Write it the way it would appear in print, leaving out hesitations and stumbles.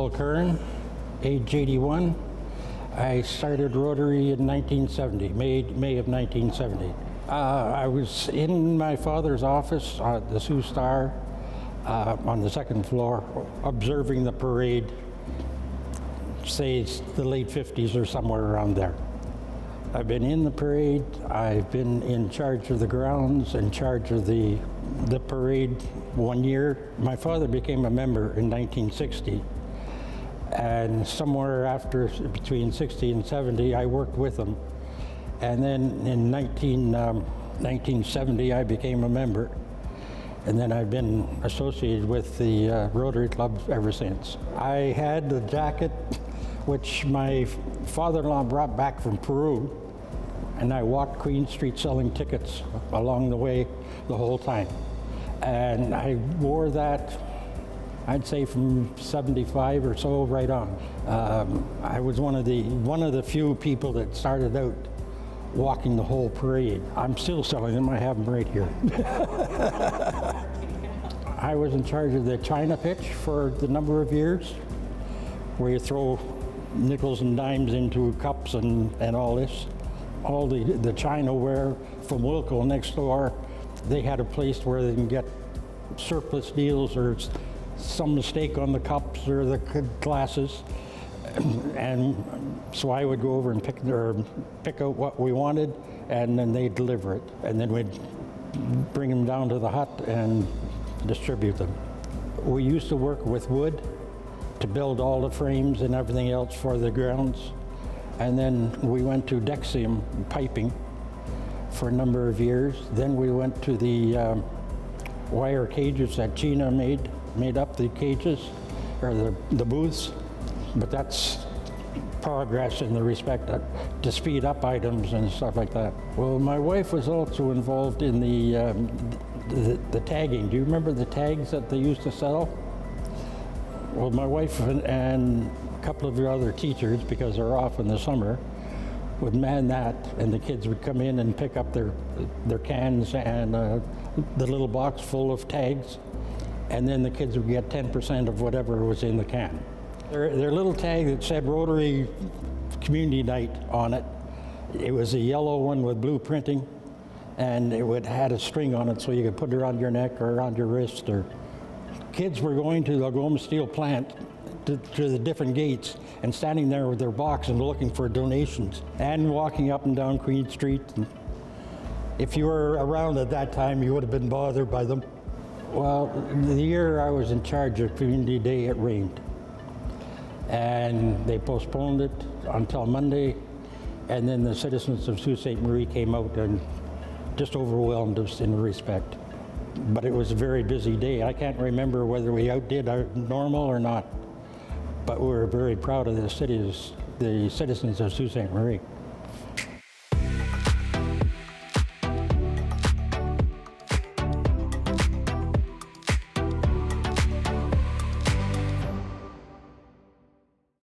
called Curran, age 81. I started Rotary in 1970, May of 1970. I was in my father's office at the Sault Star on the second floor, observing the parade, say it's the late 50s or somewhere around there. I've been in the parade, I've been in charge of the grounds, in charge of the parade 1 year. My father became a member in 1960, and somewhere after, between 60 and 70, I worked with him. And then in 1970, I became a member, and then I've been associated with the Rotary Club ever since. I had the jacket which my father-in-law brought back from Peru, and I walked Queen Street selling tickets along the way the whole time. And I wore that, I'd say from 75 or so right on. I was one of the few people that started out walking the whole parade. I'm still selling them, I have them right here. I was in charge of the China pitch for the number of years, where you throw nickels and dimes into cups and all this. All the Chinaware from Wilco next door, they had a place where they can get surplus deals or some mistake on the cups or the glasses. And so I would go over and pick out what we wanted, and then they'd deliver it. And then we'd bring them down to the hut and distribute them. We used to work with wood to build all the frames and everything else for the grounds. And then we went to Dexium piping for a number of years. Then we went to the wire cages that Gina made up the cages, or the booths. But that's progress in the respect to speed up items and stuff like that. Well, my wife was also involved in the tagging. Do you remember the tags that they used to sell? Well, my wife and a couple of the other teachers, because they're off in the summer, would man that, and the kids would come in and pick up their cans and the little box full of tags, and then the kids would get 10% of whatever was in the can. Their little tag that said Rotary Community Night on it. It was a yellow one with blue printing, and it had a string on it so you could put it around your neck or around your wrist. Or kids were going to the Algoma Steel plant to the different gates and standing there with their box and looking for donations and walking up and down Queen Street. And if you were around at that time, you would have been bothered by them. Well, the year I was in charge of Community Day, it rained. And they postponed it until Monday, and then the citizens of Sault Ste. Marie came out and just overwhelmed us in respect. But it was a very busy day. I can't remember whether we outdid our normal or not, but we were very proud of the citizens of Sault Ste. Marie.